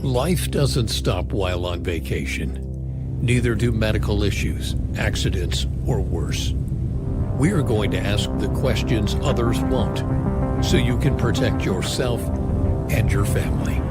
Life doesn't stop while on vacation. Neither do medical issues, accidents, or worse. We are going to ask the questions others won't, so you can protect yourself and your family.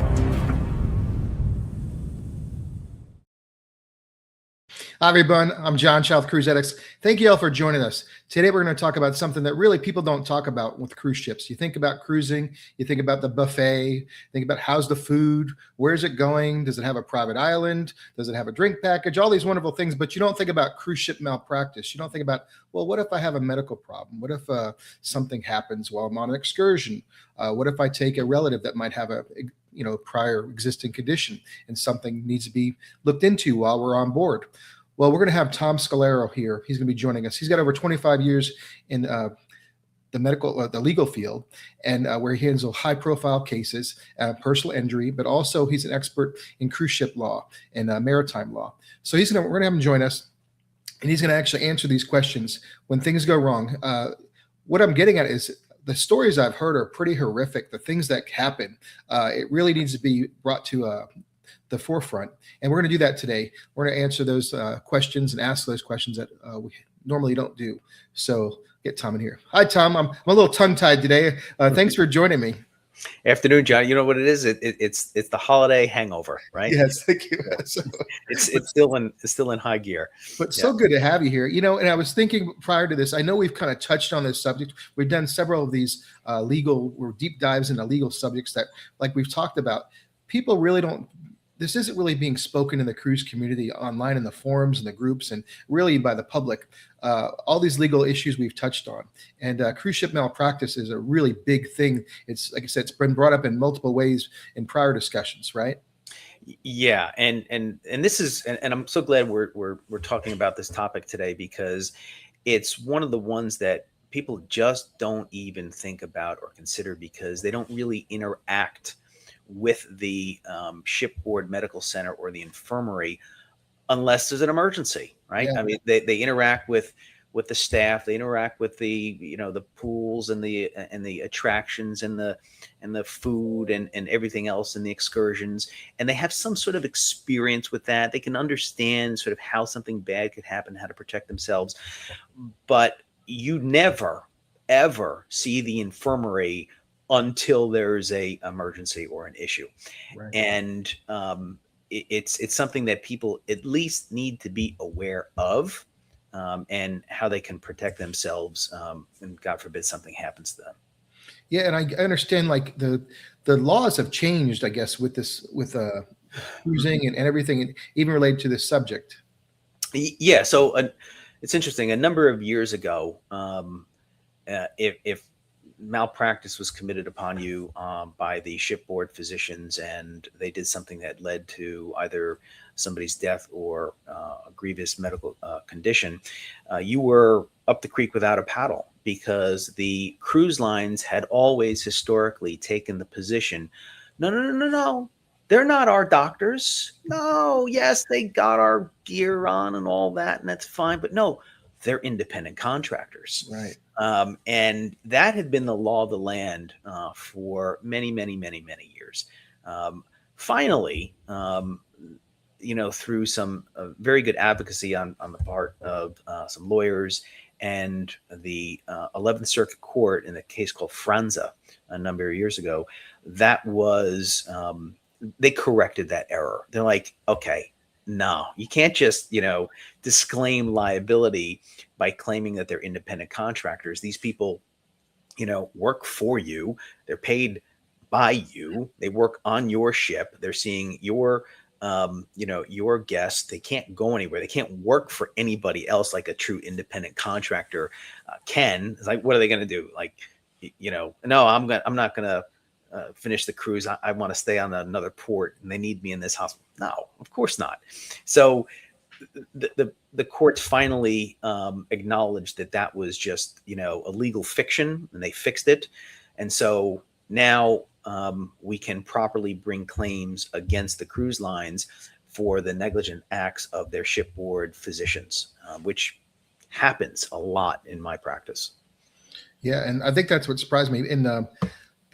Hi, everyone. I'm John Child, Cruise Addicts. Thank you all for joining us. Today, we're going to talk about something that really people don't talk about with cruise ships. You think about cruising, you think about the buffet, think about how's the food, where's it going, does it have a private island, does it have a drink package, all these wonderful things, but you don't think about cruise ship malpractice. You don't think about, well, what if I have a medical problem? What if something happens while I'm on an excursion? What if I take a relative that might have a prior existing condition and something needs to be looked into while we're on board? Well, we're going to have Tom Scalero here. He's going to be joining us. He's got over 25 years in the legal field, and where he handles high-profile cases, personal injury, but also he's an expert in cruise ship law and maritime law. So we're going to have him join us, and he's going to actually answer these questions when things go wrong. What I'm getting at is the stories I've heard are pretty horrific. The things that happen, it really needs to be brought to the forefront, and we're going to do that today. We're going to answer those questions and ask those questions that we normally don't do. So get Tom in here. Hi, Tom. I'm a little tongue-tied today. Thanks for joining me. Afternoon, John. You know what it is? It's the holiday hangover, right? Yes, thank you. So, it's still in high gear. But so good to have you here. And I was thinking prior to this, I know we've kind of touched on this subject. We've done several of these legal or deep dives into legal subjects that, like we've talked about, people really don't. This isn't really being spoken in the cruise community online in the forums and the groups and really by the public. All these legal issues we've touched on, and cruise ship malpractice is a really big thing. It's like I said, it's been brought up in multiple ways in prior discussions, right? Yeah, and this is, and I'm so glad we're talking about this topic today, because it's one of the ones that people just don't even think about or consider, because they don't really interact with the shipboard medical center or the infirmary unless there's an emergency, right? Yeah. I mean, they interact with the staff, they interact with the the pools and the attractions and the food and everything else and the excursions, and they have some sort of experience with that. They can understand sort of how something bad could happen, how to protect themselves, but you never ever see the infirmary until there's a emergency or an issue. Right. And it's something that people at least need to be aware of, and how they can protect themselves, and God forbid something happens to them. Yeah, and I understand like the laws have changed, I guess, with cruising and everything, and even related to this subject. Yeah, so it's interesting. A number of years ago, if malpractice was committed upon you by the shipboard physicians, and they did something that led to either somebody's death or a grievous medical condition, you were up the creek without a paddle, because the cruise lines had always historically taken the position, no, they're not our doctors. No, yes, they got our gear on and all that, and that's fine, but no, they're independent contractors. Right. And that had been the law of the land for many, many, many, many years. Finally, through some very good advocacy on the part of some lawyers and the 11th Circuit Court in a case called Franza a number of years ago, that was, they corrected that error. They're like, okay, no, you can't just, disclaim liability by claiming that they're independent contractors. These people, work for you. They're paid by you. They work on your ship. They're seeing your guests. They can't go anywhere. They can't work for anybody else like a true independent contractor can. It's like, what are they going to do? Like, no, I'm not going to finish the cruise. I want to stay on another port, and they need me in this hospital. No, of course not. So the courts finally acknowledged that was just, a legal fiction, and they fixed it. And so now we can properly bring claims against the cruise lines for the negligent acts of their shipboard physicians, which happens a lot in my practice. Yeah, and I think that's what surprised me. In the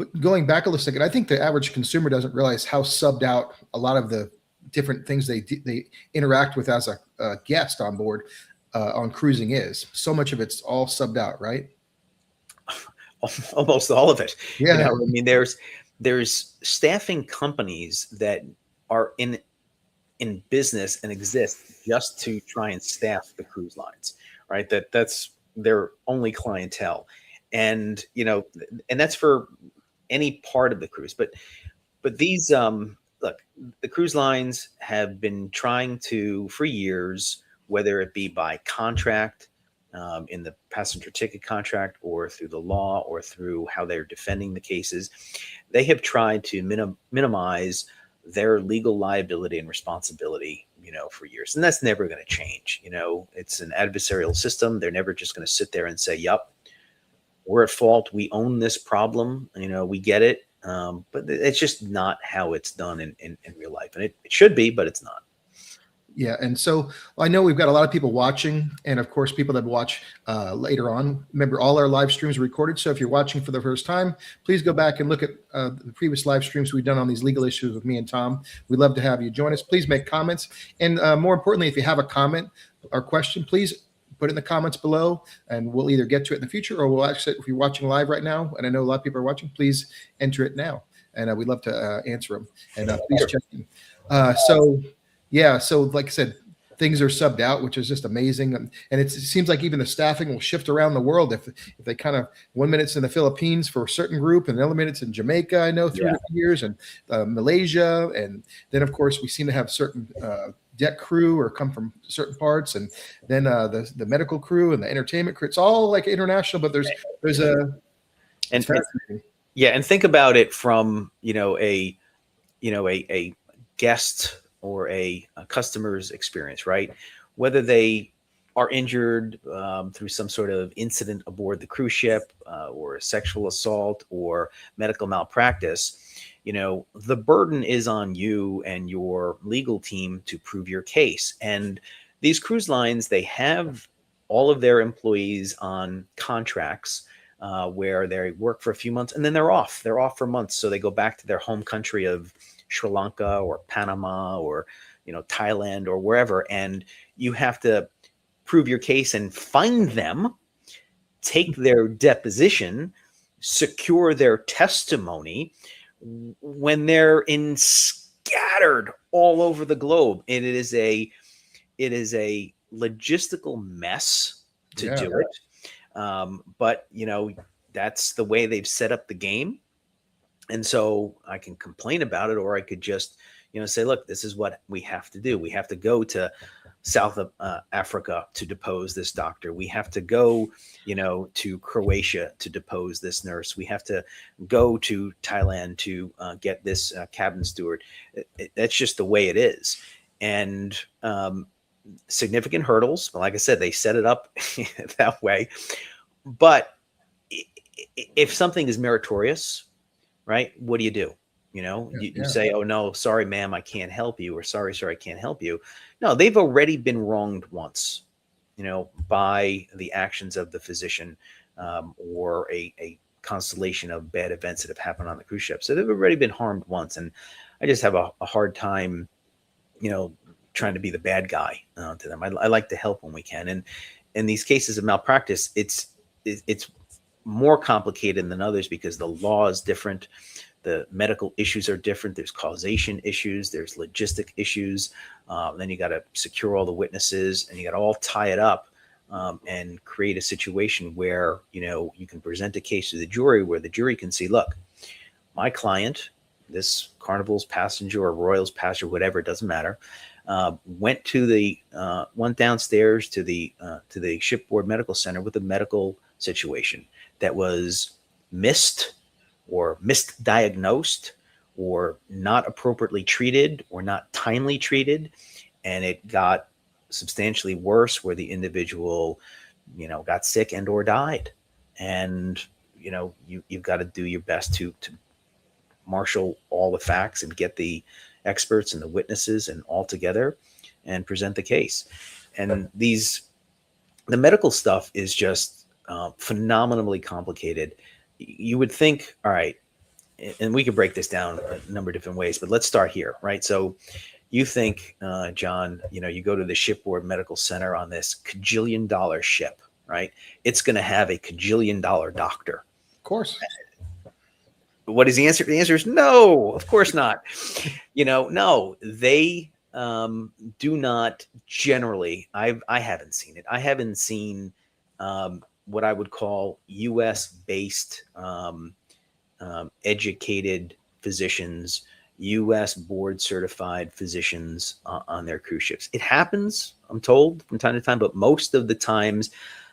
But going back a little second, I think the average consumer doesn't realize how subbed out a lot of the different things they interact with as a guest on board on cruising is. So much of it's all subbed out, right? Almost all of it. Yeah. I mean, there's staffing companies that are in business and exist just to try and staff the cruise lines, right? That's their only clientele. And, and that's for any part of the cruise. But these, look, the cruise lines have been trying to, for years, whether it be by contract, in the passenger ticket contract, or through the law, or through how they're defending the cases, they have tried to minimize their legal liability and responsibility, for years. And that's never going to change. It's an adversarial system. They're never just going to sit there and say, yup, we're at fault. We own this problem. We get it. But it's just not how it's done in real life. And it should be, but it's not. Yeah. And so I know we've got a lot of people watching, and of course, people that watch later on. Remember, all our live streams are recorded. So if you're watching for the first time, please go back and look at the previous live streams we've done on these legal issues with me and Tom. We'd love to have you join us. Please make comments. And more importantly, if you have a comment or question, please put it in the comments below, and we'll either get to it in the future, or we'll actually, if you're watching live right now, and I know a lot of people are watching, please enter it now. And we'd love to answer them. And please check them. So like I said, things are subbed out, which is just amazing. And it seems like even the staffing will shift around the world. If they kind of, 1 minute's in the Philippines for a certain group, and another minute's in Jamaica, I know, through the years, and Malaysia. And then, of course, we seem to have certain deck crew or come from certain parts. And then the medical crew and the entertainment crew. It's all like international, but there's a... And think about it from, a guest or a customer's experience, right? Whether they are injured through some sort of incident aboard the cruise ship, or a sexual assault or medical malpractice, the burden is on you and your legal team to prove your case. And these cruise lines, they have all of their employees on contracts where they work for a few months and then they're off. They're off for months. So they go back to their home country of Sri Lanka or Panama or, Thailand or wherever. And you have to prove your case and find them, take their deposition, secure their testimony when they're scattered all over the globe. And it is a logistical mess to do it. But that's the way they've set up the game. And so I can complain about it, or I could just, say, look, this is what we have to do. We have to go to South Africa to depose this doctor. We have to go, to Croatia to depose this nurse. We have to go to Thailand to get this cabin steward. That's just the way it is. And significant hurdles. Like I said, they set it up that way. But if something is meritorious, right, what do? You say, oh, no, sorry, ma'am, I can't help you, or sorry, sir, I can't help you. No, they've already been wronged once, by the actions of the physician or a constellation of bad events that have happened on the cruise ship. So they've already been harmed once. And I just have a hard time, trying to be the bad guy to them. I like to help when we can. And in these cases of malpractice, it's more complicated than others because the law is different. The medical issues are different. There's causation issues. There's logistic issues. Then you got to secure all the witnesses, and you got to all tie it up and create a situation where, you can present a case to the jury where the jury can see, look, my client, this Carnival's passenger or Royal's passenger, whatever, it doesn't matter, went downstairs to the shipboard medical center with a medical situation that was missed or misdiagnosed or not appropriately treated or not timely treated. And it got substantially worse where the individual, got sick and or died. And, you've got to do your best to marshal all the facts and get the experts and the witnesses and all together and present the case. And the medical stuff is just phenomenally complicated. You would think, all right, and we could break this down a number of different ways, but let's start here, right? So you think, John, you go to the shipboard medical center on this $1,000,000,000 ship, right? It's going to have a $1,000,000,000 doctor. Of course. What is the answer? The answer is no, of course not. No, they do not generally. I haven't seen it. I haven't seen what I would call U.S. based educated physicians, U.S. board certified physicians on their cruise ships. It happens, I'm told, from time to time, but most of the times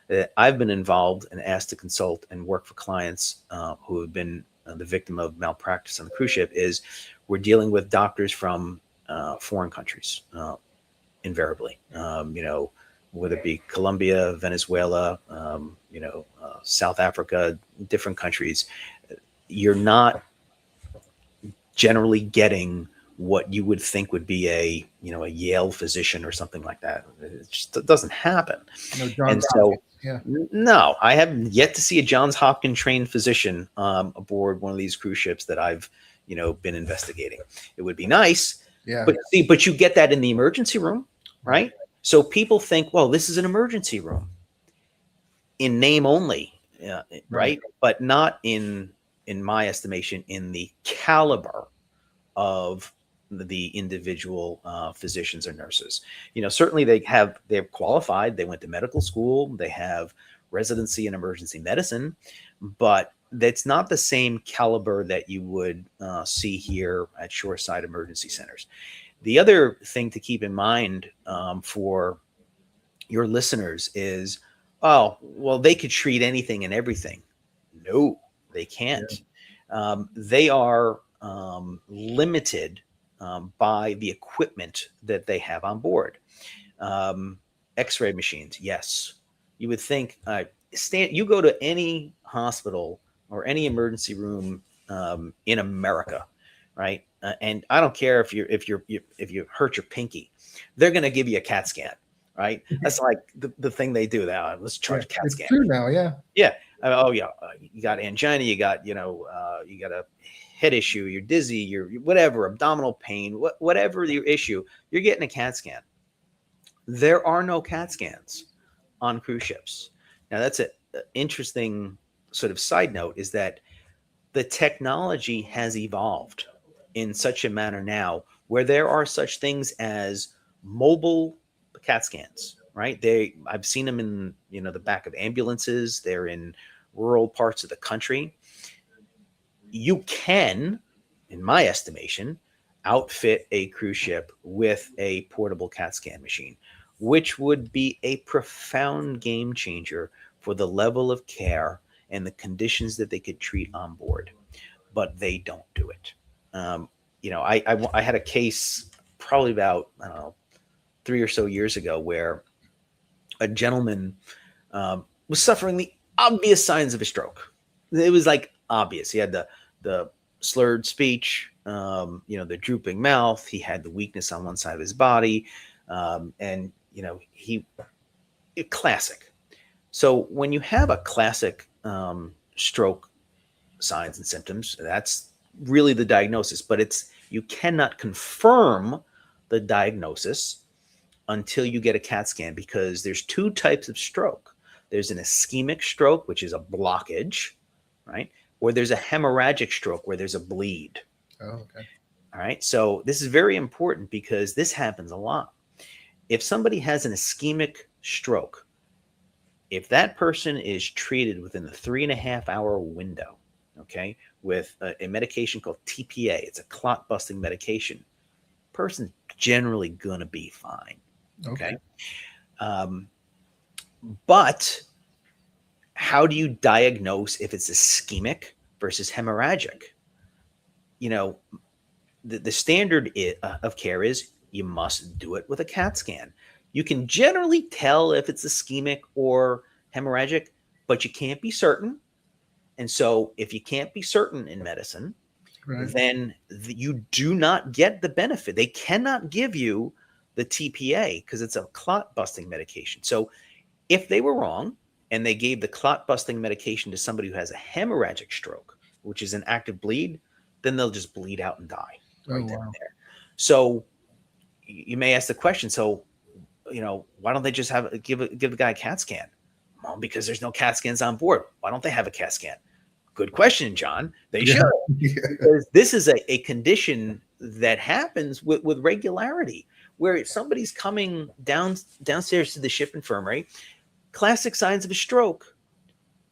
that I've been involved and asked to consult and work for clients who have been the victim of malpractice on the cruise ship is we're dealing with doctors from foreign countries, invariably, whether it be Colombia, Venezuela, South Africa, different countries. You're not generally getting what you would think would be a Yale physician or something like that. It just doesn't happen. And so, no, I haven't yet to see a Johns Hopkins trained physician aboard one of these cruise ships that I've, been investigating. It would be nice, but you get that in the emergency room, right? So people think, well, this is an emergency room in name only, right? But not in my estimation, in the caliber of the individual physicians or nurses. Certainly they're qualified. They went to medical school. They have residency in emergency medicine, but that's not the same caliber that you would see here at shoreside emergency centers. The other thing to keep in mind for your listeners is, oh, well, they could treat anything and everything. No, they can't. They are limited by the equipment that they have on board. X-ray machines, yes. You would think, you go to any hospital or any emergency room in America, right? And I don't care if you hurt your pinky, they're going to give you a CAT scan, right? That's like the thing they do now. Let's charge a CAT scan. True now, yeah. Yeah. You got angina, you got you got a head issue, you're dizzy, you're whatever, abdominal pain, whatever your issue, you're getting a CAT scan. There are no CAT scans on cruise ships. Now that's an interesting sort of side note, is that the technology has evolved in such a manner now where there are such things as mobile CAT scans, right? I've seen them in, the back of ambulances. They're in rural parts of the country. You can, in my estimation, outfit a cruise ship with a portable CAT scan machine, which would be a profound game changer for the level of care and the conditions that they could treat on board. But they don't do it. I had a case probably about, 3 or so years ago where a gentleman was suffering the obvious signs of a stroke. It was like obvious. He had the slurred speech, the drooping mouth. He had the weakness on one side of his body. And classic. So when you have a classic stroke signs and symptoms, that's really the diagnosis, but you cannot confirm the diagnosis until you get a CAT scan, because there's two types of stroke. There's an ischemic stroke, which is a blockage, right? Or there's a hemorrhagic stroke where there's a bleed. Oh, okay. All right. So this is very important because this happens a lot. If somebody has an ischemic stroke, if that person is treated within the 3.5 hour window, okay, with a medication called TPA, it's a clot busting medication, person's generally going to be fine. Okay. But how do you diagnose if it's ischemic versus hemorrhagic? The standard of care is you must do it with a CAT scan. You can generally tell if it's ischemic or hemorrhagic, but you can't be certain. And so if you can't be certain in medicine, then you do not get the benefit. They cannot give you the TPA because it's a clot busting medication. So if they were wrong and they gave the clot busting medication to somebody who has a hemorrhagic stroke, which is an active bleed, then they'll just bleed out and die right Oh, then wow. and there. So you may ask the question, so, why don't they just give the guy a CAT scan? Well, because there's no CAT scans on board. Why don't they have a CAT scan? Good question, John. They Yeah. should. Yeah. Because this is a condition that happens with regularity, where somebody's coming downstairs to the ship infirmary, classic signs of a stroke,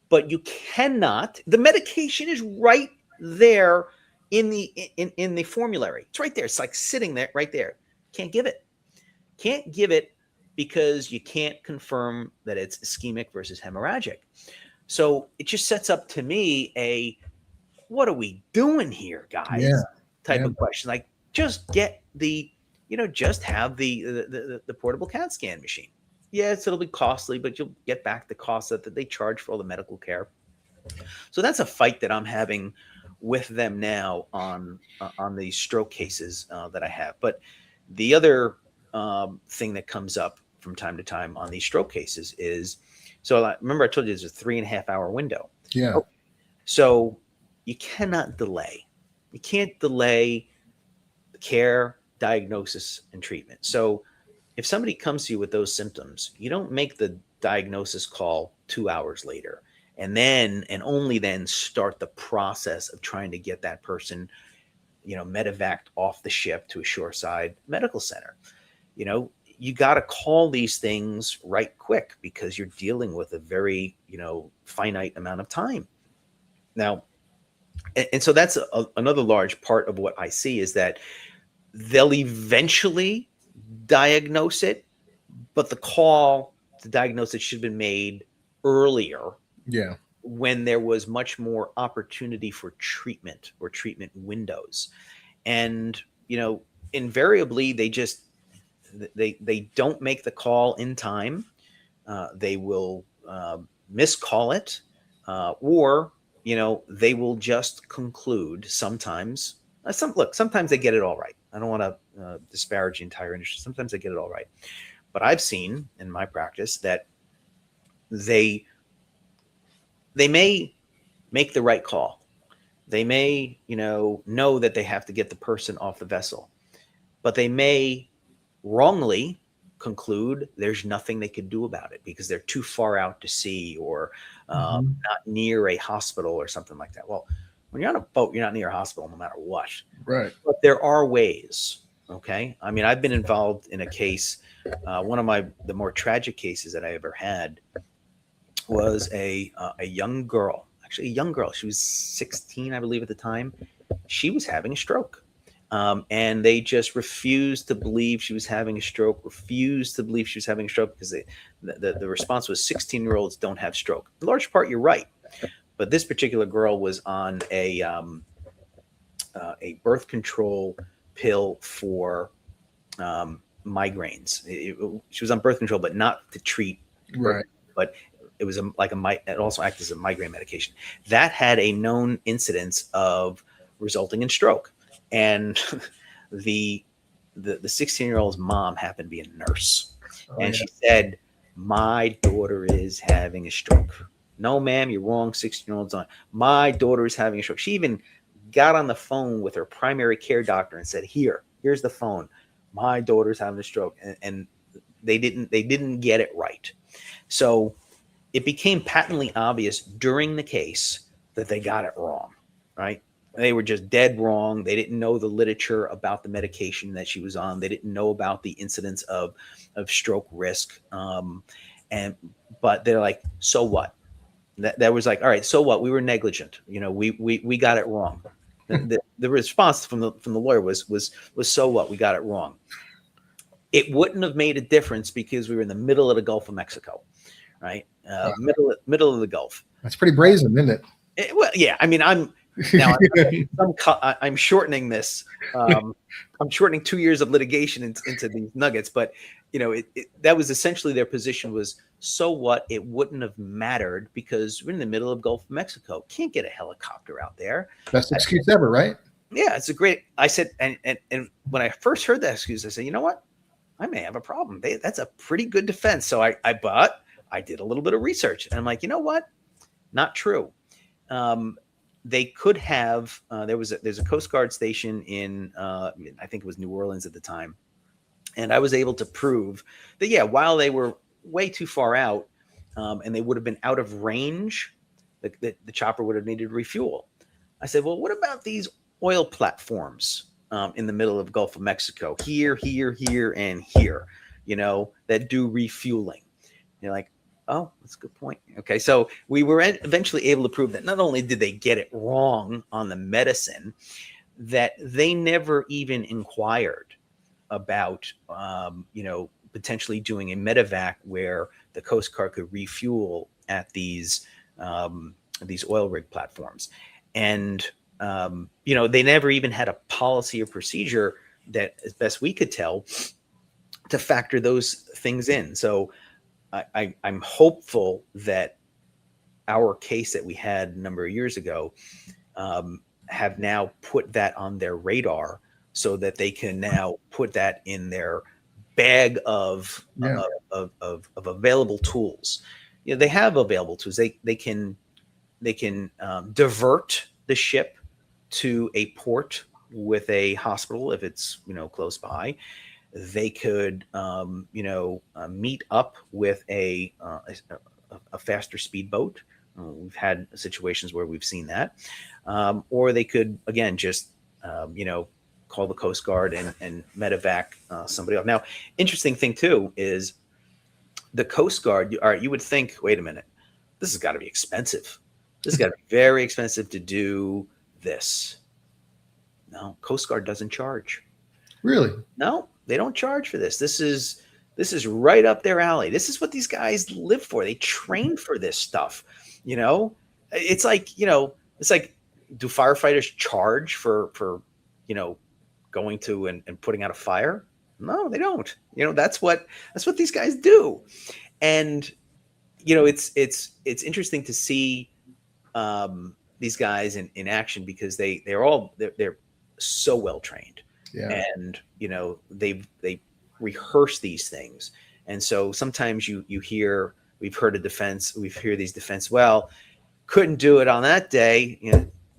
but you cannot. The medication is right there in the formulary. It's right there. It's like sitting there, right there. Can't give it. Can't give it because you can't confirm that it's ischemic versus hemorrhagic. So it just sets up to me what are we doing here, guys? Yeah. Type Yeah. of question. Like, just get just have the portable CAT scan machine. Yes, it'll be costly, but you'll get back the cost that they charge for all the medical care. So that's a fight that I'm having with them now on these stroke cases that I have. But the other thing that comes up from time to time on these stroke cases is, so remember I told you there's a 3.5 hour window. Yeah. So you cannot delay. You can't delay care, diagnosis, and treatment. So if somebody comes to you with those symptoms, you don't make the diagnosis call 2 hours later and only then start the process of trying to get that person, medevaced off the ship to a shoreside medical center. You got to call these things right quick because you're dealing with a very, finite amount of time. Now, and so that's another large part of what I see is that they'll eventually diagnose it, but the call to diagnose it should have been made earlier. Yeah. When there was much more opportunity for treatment or treatment windows. And, invariably they don't make the call in time. They will miscall it, or, they will just conclude sometimes. Sometimes they get it all right. I don't want to disparage the entire industry. Sometimes they get it all right. But I've seen in my practice that they may make the right call. They may, know that they have to get the person off the vessel, but they may wrongly conclude there's nothing they could do about it because they're too far out to sea or not near a hospital or something like that. Well, when you're on a boat, you're not near a hospital no matter what. Right. But there are ways. Okay. I mean, I've been involved in a case. One of the more tragic cases that I ever had was a young girl, actually a young girl. She was 16, I believe at the time. She was having a stroke. And they just refused to believe she was having a stroke, because the response was 16-year-olds don't have stroke. In large part, you're right. But this particular girl was on a birth control pill for migraines. She was on birth control, but not to treat birth, but it was it also acted as a migraine medication. That had a known incidence of resulting in stroke. And the 16-year-old's mom happened to be a nurse. She said, my daughter is having a stroke. No, ma'am, you're wrong. 16-year-old's on. My daughter is having a stroke. She even got on the phone with her primary care doctor and said, here's the phone. My daughter's having a stroke. And they didn't get it right. So it became patently obvious during the case that they got it wrong, right? They were just dead wrong. They didn't know the literature about the medication that she was on. They didn't know about the incidence of stroke risk. But they're like, so what? That was like, all right, so what? We were negligent. We got it wrong. The response from the lawyer was so what? We got it wrong. It wouldn't have made a difference because we were in the middle of the Gulf of Mexico, right? Middle of the Gulf. That's pretty brazen, isn't it? Well, yeah. I mean, I'm shortening this. I'm shortening 2 years of litigation into these nuggets, but that was essentially their position was, so what? It wouldn't have mattered because we're in the middle of Gulf of Mexico. Can't get a helicopter out there. Best excuse ever, right? Yeah, it's a great. I said, and when I first heard that excuse, I said, you know what? I may have a problem. That's a pretty good defense. So I did a little bit of research, and I'm like, you know what? Not true. they could have. There's a Coast Guard station in I think it was New Orleans at the time, and I was able to prove that while they were way too far out, and they would have been out of range, the chopper would have needed refuel. I said, well, what about these oil platforms in the middle of the Gulf of Mexico, here, and here, that do refueling? You're like, oh, that's a good point. Okay, so we were eventually able to prove that not only did they get it wrong on the medicine, that they never even inquired about, potentially doing a medevac where the Coast Guard could refuel at these oil rig platforms. And, they never even had a policy or procedure that, as best we could tell, to factor those things in. So I'm hopeful that our case that we had a number of years ago have now put that on their radar so that they can now put that in their bag of available tools. They have available tools. They can divert the ship to a port with a hospital if it's close by. They could meet up with a faster speedboat. We've had situations where we've seen that, or they could again just call the Coast Guard and medevac somebody else. Now, interesting thing too is the Coast Guard. All right, you would think, wait a minute, this has got to be expensive. This has got to be very expensive to do this. No, Coast Guard doesn't charge. Really? No, they don't charge for this. This is right up their alley. This is what these guys live for. They train for this stuff. It's like, do firefighters charge for going to and putting out a fire? No, they don't. That's what these guys do. And it's interesting to see these guys in action because they're so well trained. Yeah. And they rehearse these things. And so sometimes you hear, we've heard these defense, well, couldn't do it on that day,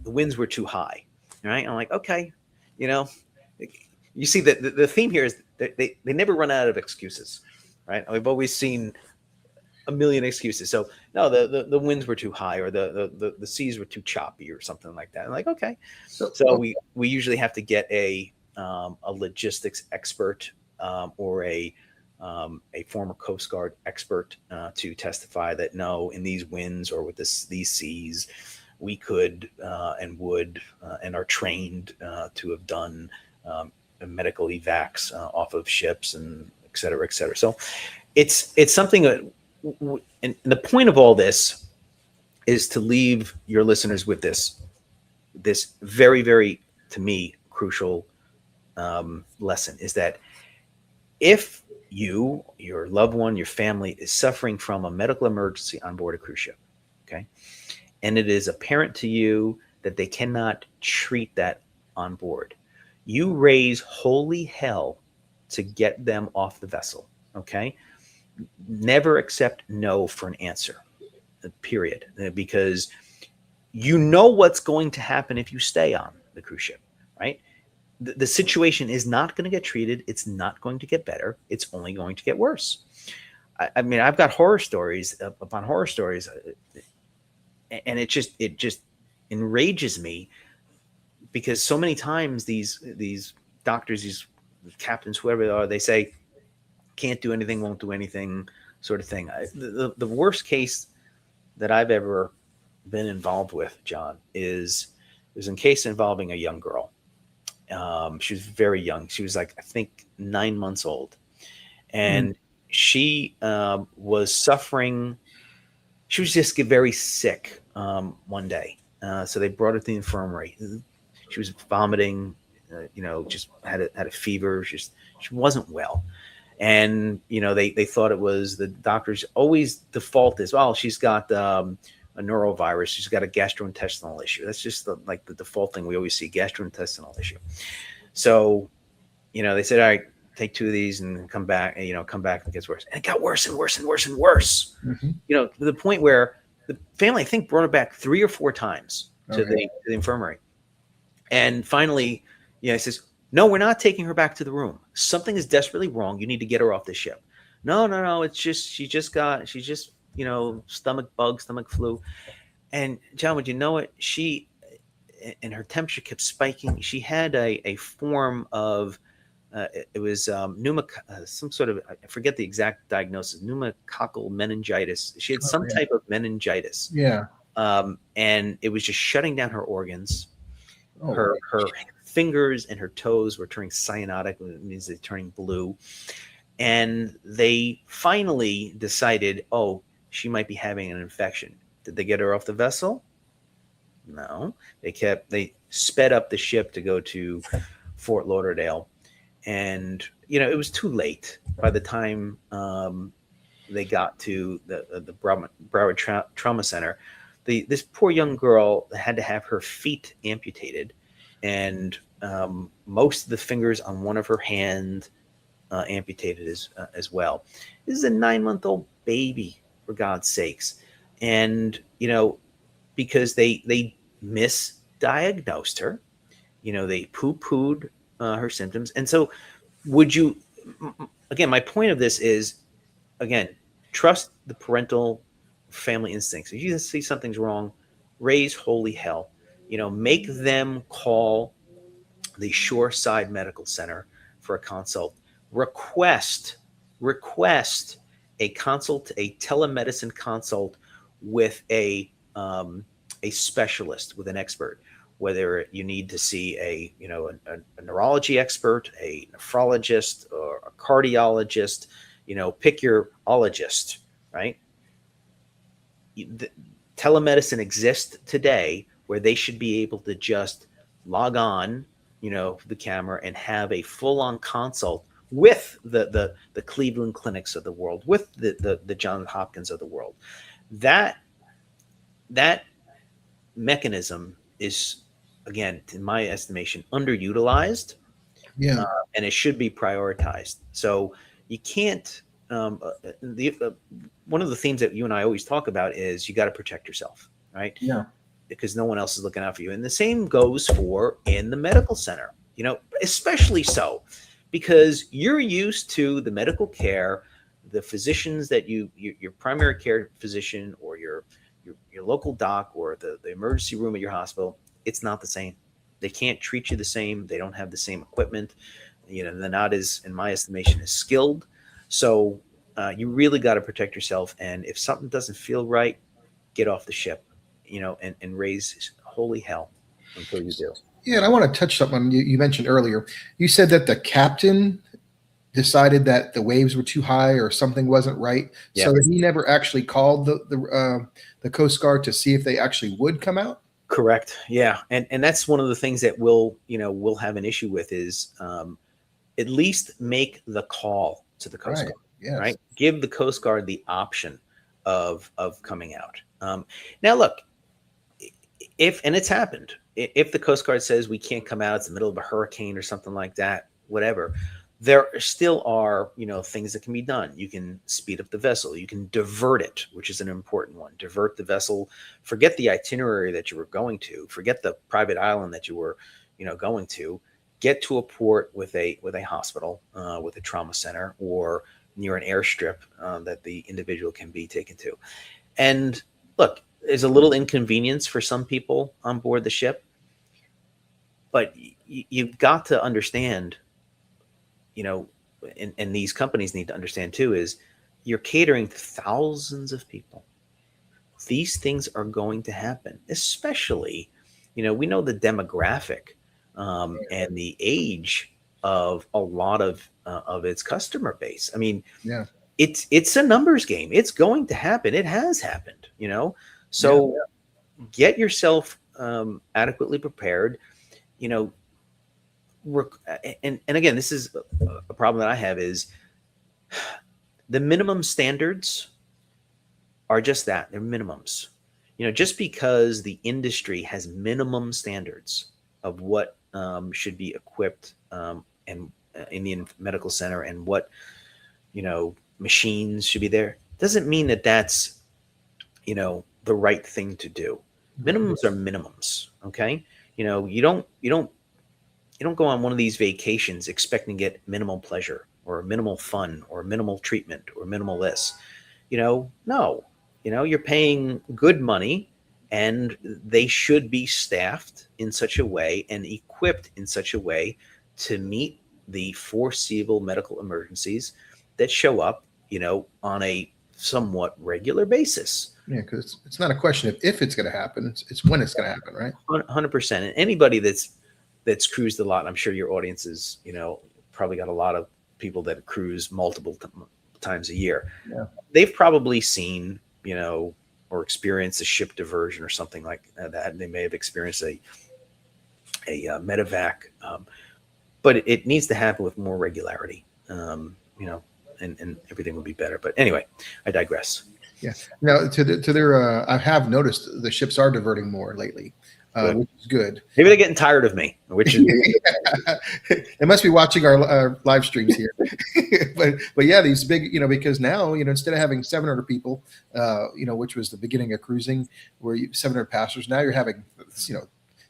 the winds were too high. Right? I'm like, okay, you see that the theme here is that they never run out of excuses, right? We've always seen a million excuses. So no, the winds were too high, or the seas were too choppy, or something like that. I'm like, okay. So we usually have to get a logistics expert or a former Coast Guard expert to testify that no, in these winds or with these seas, we could and would and are trained to have done medical evacs off of ships and et cetera, et cetera. So it's something that, and the point of all this is to leave your listeners with this very, very, to me, crucial lesson, is that if you, your loved one, your family is suffering from a medical emergency on board a cruise ship, okay, and it is apparent to you that they cannot treat that on board, you raise holy hell to get them off the vessel, okay? Never accept no for an answer, period, because you know what's going to happen if you stay on the cruise ship, right? The situation is not going to get treated. It's not going to get better. It's only going to get worse. I mean, I've got horror stories upon horror stories, and it just enrages me, because so many times these doctors, these captains, whoever they are, they say, can't do anything, won't do anything, sort of thing. The worst case that I've ever been involved with, John, was a case involving a young girl. She was very young. She was like, I think 9 months old. And she was suffering. She was just very sick one day. So they brought her to the infirmary. She was vomiting, just had a fever. She wasn't well. And, they thought it was, the doctors always default is, well, she's got a norovirus. She's got a gastrointestinal issue. That's just the default thing we always see, gastrointestinal issue. So, they said, all right, take 2 of these and come back, and it gets worse. And it got worse and worse and worse and worse, to the point where the family, I think, brought her back 3 or 4 times. to Okay. the infirmary. And finally, he says, "No, we're not taking her back to the room. Something is desperately wrong. You need to get her off the ship." No. It's just she's just stomach bug, stomach flu. And John, would you know it? And her temperature kept spiking. She had a form of it was some sort of, I forget the exact diagnosis, pneumococcal meningitis. She had some type of meningitis. Yeah. And it was just shutting down her organs. Oh, Her fingers and her toes were turning cyanotic, which means they're turning blue. And they finally decided, oh, she might be having an infection. Did they get her off the vessel? No. They sped up the ship to go to Fort Lauderdale. And, it was too late by the time they got to the Broward Trauma Center. This poor young girl had to have her feet amputated, and most of the fingers on one of her hand amputated as well. This is a 9-month-old baby, for God's sakes. And, because they misdiagnosed her, they poo-pooed her symptoms. And so again, my point of this is, again, trust the parental family instincts. If you see something's wrong, raise holy hell. Make them call the Shoreside Medical Center for a consult. Request a consult, a telemedicine consult with a specialist, with an expert. Whether you need to see a neurology expert, a nephrologist, or a cardiologist, pick your ologist, right? Telemedicine exists today where they should be able to just log on, the camera and have a full-on consult with the Cleveland Clinics of the world, with the Johns Hopkins of the world. That mechanism is, again, in my estimation, underutilized. Yeah. And it should be prioritized. So you can't. One of the themes that you and I always talk about is you got to protect yourself, right? Yeah. Because no one else is looking out for you. And the same goes for in the medical center, especially so, because you're used to the medical care, the physicians that your primary care physician or your local doc or the emergency room at your hospital. It's not the same. They can't treat you the same. They don't have the same equipment. They're not as, in my estimation, as skilled. So you really got to protect yourself. And if something doesn't feel right, get off the ship, and raise holy hell until you do. Yeah, and I want to touch something you mentioned earlier. You said that the captain decided that the waves were too high or something wasn't right, so that he never actually called the Coast Guard to see if they actually would come out. Correct. Yeah, and that's one of the things that we'll have an issue with is at least make the call to the Coast Guard. Yes. Right. Give the Coast Guard the option of coming out. Now, look, and it's happened. If the Coast Guard says we can't come out, it's the middle of a hurricane or something like that, whatever, there still are, things that can be done. You can speed up the vessel. You can divert it, which is an important one. Divert the vessel. Forget the itinerary that you were going to. Forget the private island that you were, going to. Get to a port with a hospital, with a trauma center, or near an airstrip that the individual can be taken to. And look, there's a little inconvenience for some people on board the ship, but you've got to understand, and these companies need to understand too, is you're catering to thousands of people. These things are going to happen, especially, we know the demographic and the age of a lot of its customer base. I mean, it's a numbers game. It's going to happen. It has happened, So get yourself adequately prepared, and again, this is a problem that I have is the minimum standards are just that. They're minimums. Just because the industry has minimum standards of what should be equipped and in the medical center and what, machines should be there, doesn't mean that that's, the right thing to do. Minimums are minimums. Okay. You don't go on one of these vacations expecting to get minimal pleasure or minimal fun or minimal treatment or minimal this. No. You're paying good money, and they should be staffed in such a way and equipped in such a way to meet the foreseeable medical emergencies that show up, on a somewhat regular basis. Yeah, because it's not a question of if it's going to happen; it's when it's going to happen, right? 100%. And anybody that's cruised a lot, I'm sure your audience is, probably got a lot of people that cruise multiple times a year. Yeah. They've probably seen, or experienced a ship diversion or something like that. They may have experienced a medevac, but it needs to happen with more regularity, and everything will be better. But anyway, I digress. Yeah. Now, to their, I have noticed the ships are diverting more lately, which is good. Maybe they're getting tired of me, which is They must be watching our live streams here. but yeah, these big, because now, instead of having 700 people, which was the beginning of cruising, where 700 passengers, now you're having,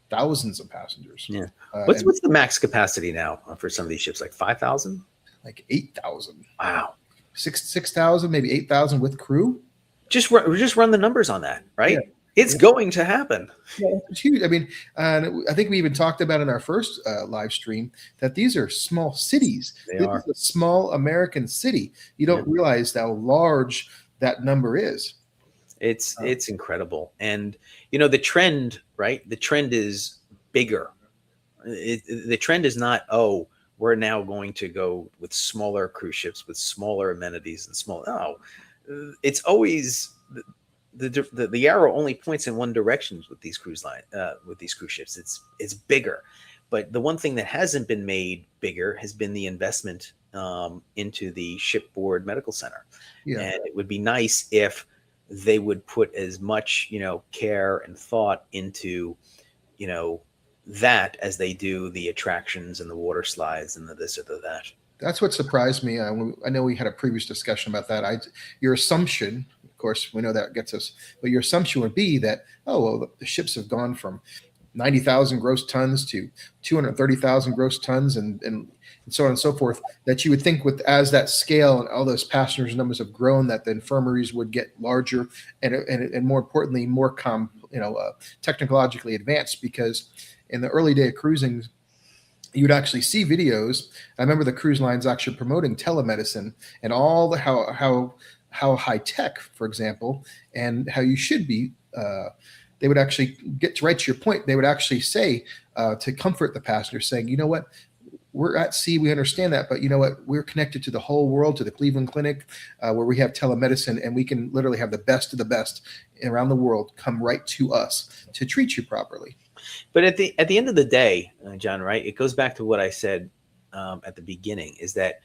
thousands of passengers. Yeah. What's the max capacity now for some of these ships? Like 5,000? Like 8,000. Wow. 6,000, maybe 8,000 with crew. Just run the numbers on that, right? Yeah. It's going to happen. Yeah, it's huge. I mean, I think we even talked about in our first live stream that these are small cities. They This are. is a small American city. You don't realize how large that number is. It's incredible. And, the trend, right? The trend is bigger. The trend is not, we're now going to go with smaller cruise ships with smaller amenities and small. No, it's always the arrow only points in one direction with these cruise ships. It's bigger. But the one thing that hasn't been made bigger has been the investment into the shipboard medical center. Yeah. And it would be nice if they would put as much, care and thought into, that as they do the attractions and the water slides and the this or the that. That's what surprised me. I know we had a previous discussion about that. Your assumption, of course, we know that gets us, but your assumption would be that, the ships have gone from 90,000 gross tons to 230,000 gross tons and so on and so forth, that you would think as that scale and all those passengers numbers have grown, that the infirmaries would get larger and more importantly, more technologically advanced, because in the early day of cruising, you'd actually see videos. I remember the cruise lines actually promoting telemedicine and all the how high tech, for example, and how you should be. They would actually get to right to your point. They would actually say to comfort the passenger, saying, "You know what? We're at sea. We understand that, but you know what? We're connected to the whole world, to the Cleveland Clinic, where we have telemedicine, and we can literally have the best of the best around the world come right to us to treat you properly." But at the end of the day, John, right? It goes back to what I said at the beginning: is that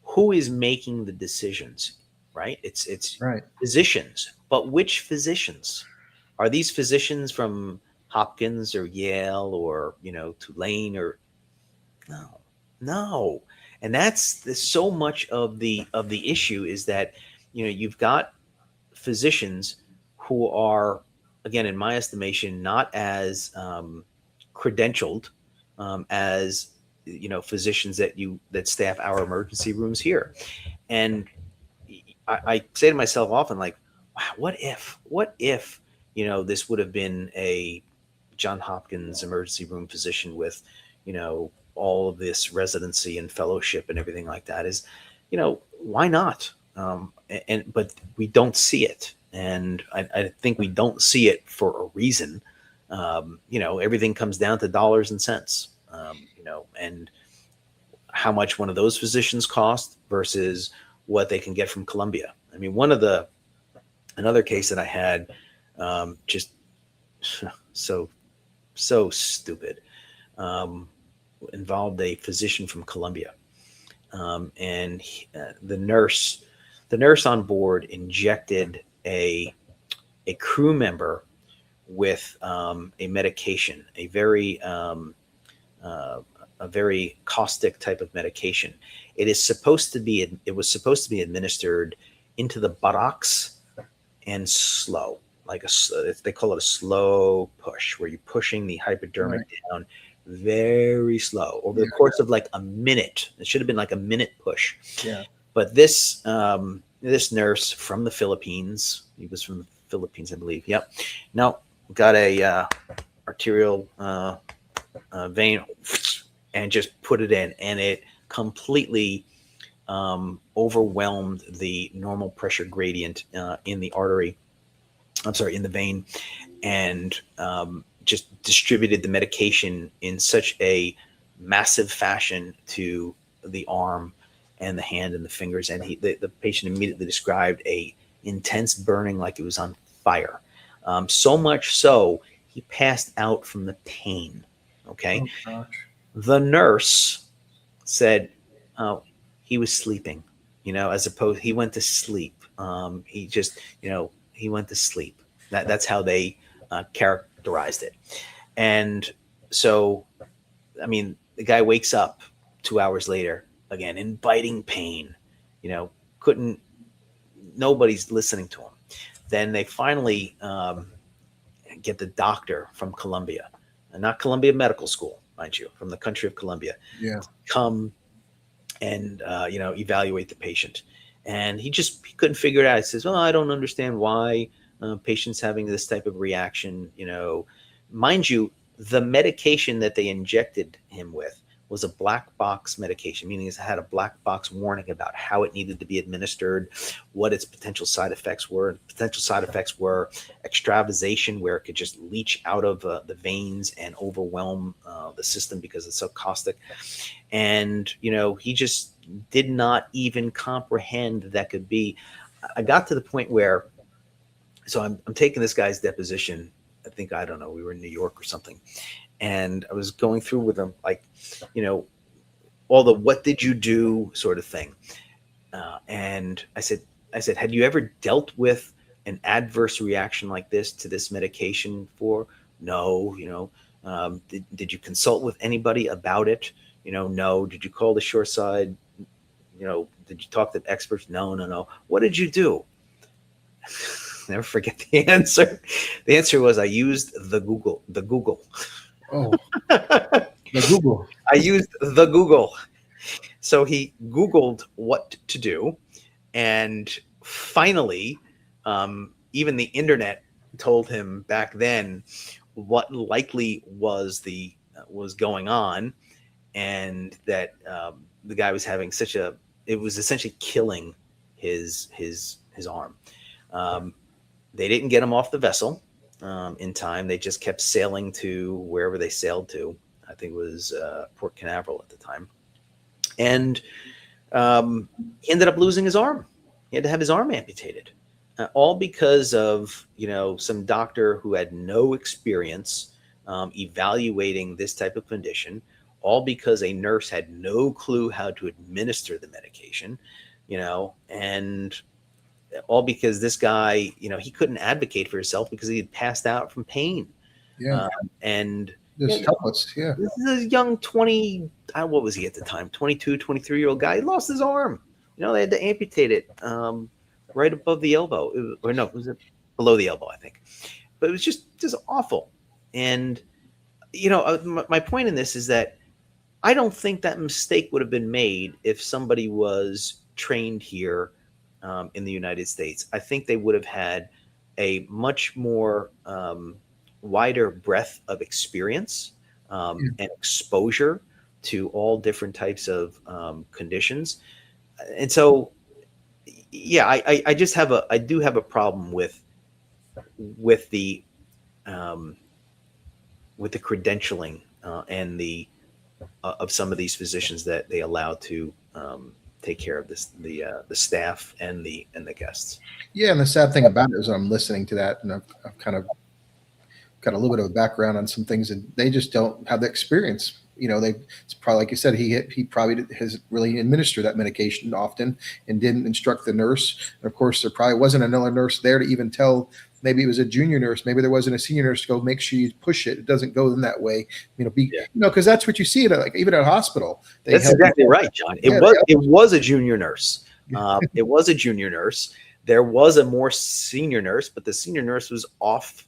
who is making the decisions, right? It's right. Physicians, but which physicians? Are these physicians from Hopkins or Yale or Tulane or no? And that's so much of the issue is that you've got physicians who are, again, in my estimation, not as credentialed as physicians that staff our emergency rooms here. And I say to myself often, like, wow, what if this would have been a John Hopkins emergency room physician with all of this residency and fellowship and everything like that? Is why not? But we don't see it. And I think we don't see it for a reason. Everything comes down to dollars and cents, and how much one of those physicians cost versus what they can get from Columbia. I mean, another case that I had, just so stupid, involved a physician from Columbia. And the nurse on board injected a crew member with a medication, a very caustic type of medication. It was supposed to be administered into the buttocks and slow, they call it a slow push, where you're pushing the hypodermic down very slow over the course of like a minute. It should have been like a minute push. Yeah. But this this nurse from the Philippines, he was from the Philippines, I believe. Yep. Now got a arterial vein and just put it in, and it completely overwhelmed the normal pressure gradient in the artery. I'm sorry, in the vein, and just distributed the medication in such a massive fashion to the arm and the hand and the fingers. And the patient immediately described a intense burning, like it was on fire. So much so, he passed out from the pain. Okay. Oh, gosh. The nurse said, oh, he was sleeping, as opposed, he went to sleep. He just, he went to sleep. That's how they characterized it. And so, I mean, the guy wakes up 2 hours later, again, in biting pain, nobody's listening to him. Then they finally get the doctor from Columbia, and not Columbia Medical School, mind you, from the country of Colombia, come and, evaluate the patient. And he couldn't figure it out. He says, well, I don't understand why patients having this type of reaction, mind you, the medication that they injected him with was a black box medication, meaning it had a black box warning about how it needed to be administered, what its potential side effects were. And potential side effects were extravasation, where it could just leach out of the veins and overwhelm the system because it's so caustic. And, he just did not even comprehend that could be. I got to the point where, so I'm taking this guy's deposition. I think, I don't know, we were in New York or something. And I was going through with him, like, all the what did you do sort of thing. And I said, had you ever dealt with an adverse reaction like this to this medication before? No. Did you consult with anybody about it? No. Did you call the shoreside? Did you talk to experts? No. What did you do? Never forget the answer. The answer was, I used the Google. Oh, the Google. I used the Google. So he Googled what to do. And finally, even the internet told him back then what likely was going on, and that the guy was having it was essentially killing his arm. They didn't get him off the vessel in time. They just kept sailing to wherever they sailed to. I think it was Port Canaveral at the time. And he ended up losing his arm. He had to have his arm amputated, all because of, some doctor who had no experience evaluating this type of condition, all because a nurse had no clue how to administer the medication, and all because this guy, he couldn't advocate for himself because he had passed out from pain. Yeah. And just helpless. Yeah. This is a young 20, what was he at the time? 22, 23-year-old guy. He lost his arm. They had to amputate it right above the elbow. It was below the elbow, I think. But it was just awful. And, my point in this is that I don't think that mistake would have been made if somebody was trained here in the United States. I think they would have had a much more wider breadth of experience and exposure to all different types of conditions. And so, I do have a problem with the credentialing and the of some of these physicians that they allow to take care of the staff and the guests. Yeah, and the sad thing about it is I'm listening to that, and I've kind of got a little bit of a background on some things, and they just don't have the experience. It's probably, like you said, he probably has really administered that medication often and didn't instruct the nurse. And of course, there probably wasn't another nurse there to even tell. Maybe it was a junior nurse. Maybe there wasn't a senior nurse to go make sure you push it. It doesn't go in that way. Because that's what you see even at a hospital. That's exactly right, John. It was a junior nurse. It was a junior nurse There was a more senior nurse, but the senior nurse was off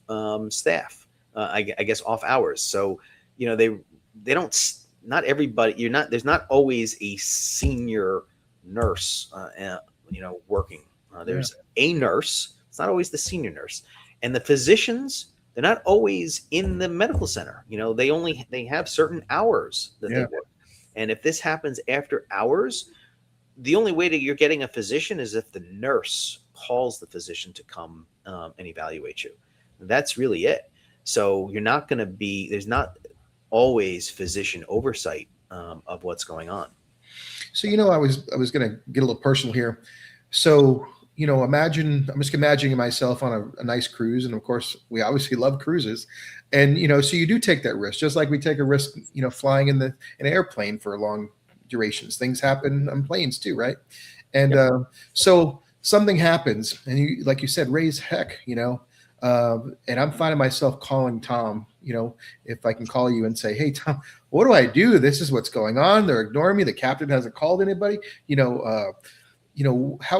staff, I guess off hours. So, they don't, not everybody, there's not always a senior nurse, working. There's a nurse. It's not always the senior nurse. And the physicians, they're not always in the medical center. They have certain hours that they work. And if this happens after hours, the only way that you're getting a physician is if the nurse calls the physician to come and evaluate you. That's really it. So there's not always physician oversight of what's going on. So, I was going to get a little personal here. So, I'm just imagining myself on a nice cruise. And of course, we obviously love cruises. And, so you do take that risk, just like we take a risk, flying in an airplane for long durations. Things happen on planes too, right? And so something happens, and you, like you said, raise heck, and I'm finding myself calling Tom, if I can call you and say, hey, Tom, what do I do? This is what's going on. They're ignoring me. The captain hasn't called anybody. How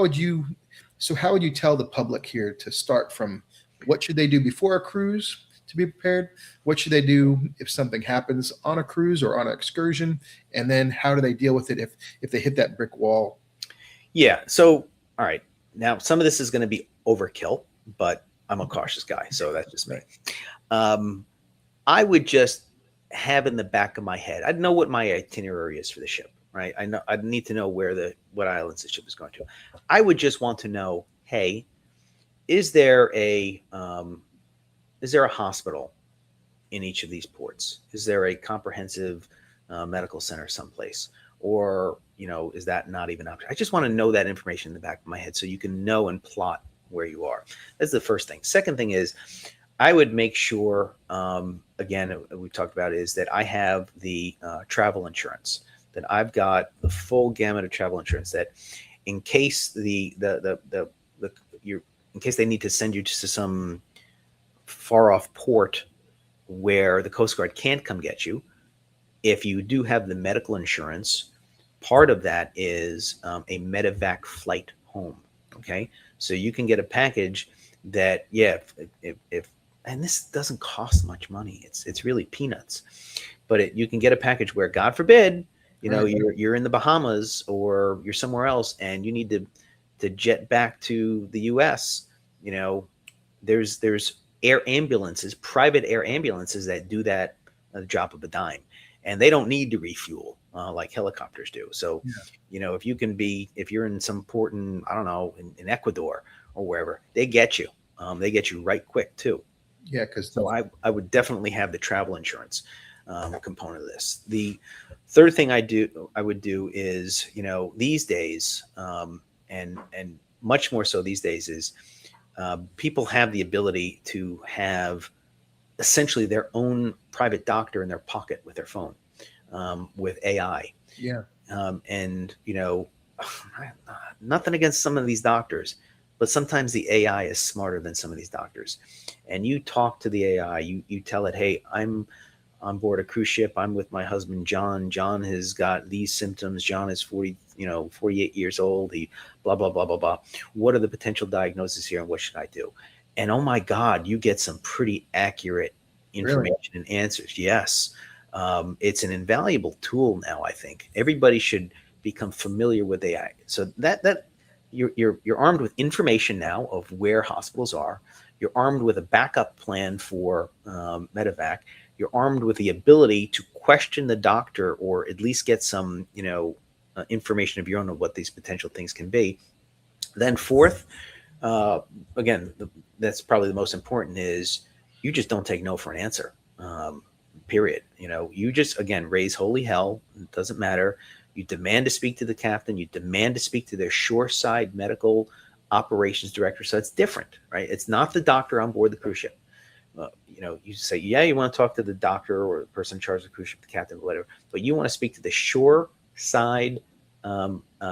would you tell the public here to start from what should they do before a cruise to be prepared? What should they do if something happens on a cruise or on an excursion? And then how do they deal with it if they hit that brick wall? Yeah. So, all right. Now, some of this is going to be overkill, but I'm a cautious guy, so that's just me. I would just have in the back of my head, I'd know what my itinerary is for the ship, right? I'd need to know what islands the ship is going to. I would just want to know, hey, is there a hospital in each of these ports? Is there a comprehensive medical center someplace? Or, is that not even an option? I just want to know that information in the back of my head so you can know and plot where you are. That's the first thing. Second thing is I would make sure, again, we've talked about is that I have the travel insurance, that I've got the full gamut of travel insurance, that in case in case they need to send you to some far off port where the Coast Guard can't come get you, if you do have the medical insurance, part of that is a medevac flight home. Okay. So you can get a package that, if and this doesn't cost much money. It's really peanuts, but you can get a package where, God forbid, you're in the Bahamas or you're somewhere else and you need to jet back to the US. There's air ambulances, private air ambulances that do that at the drop of a dime, and they don't need to refuel like helicopters do. So, if you're in some port in, I don't know, in Ecuador or wherever, they get you. They get you right quick too. Yeah, so I would definitely have the travel insurance component of this. The third thing I would do is, these days, and much more so these days, is people have the ability to have essentially their own private doctor in their pocket with their phone, with AI. Yeah. And nothing against some of these doctors, but sometimes the AI is smarter than some of these doctors. And you talk to the AI, you tell it, hey, I'm on board a cruise ship. I'm with my husband, John. John has got these symptoms. John is 48 years old. He blah, blah, blah, blah, blah. What are the potential diagnoses here and what should I do? And oh my God, you get some pretty accurate information and answers. Yes. It's an invaluable tool now, I think. Everybody should become familiar with AI. So that you're armed with information now of where hospitals are. You're armed with a backup plan for medevac. You're armed with the ability to question the doctor or at least get some, information of your own of what these potential things can be. Then fourth, again, that's probably the most important, is you just don't take no for an answer. Period. You just, again, raise holy hell. It doesn't matter. You demand to speak to the captain. You demand to speak to their shoreside medical operations director. So it's different, right? It's not the doctor on board the cruise ship. You say, yeah, you want to talk to the doctor or the person in charge of the cruise ship, the captain, whatever, but you want to speak to the shoreside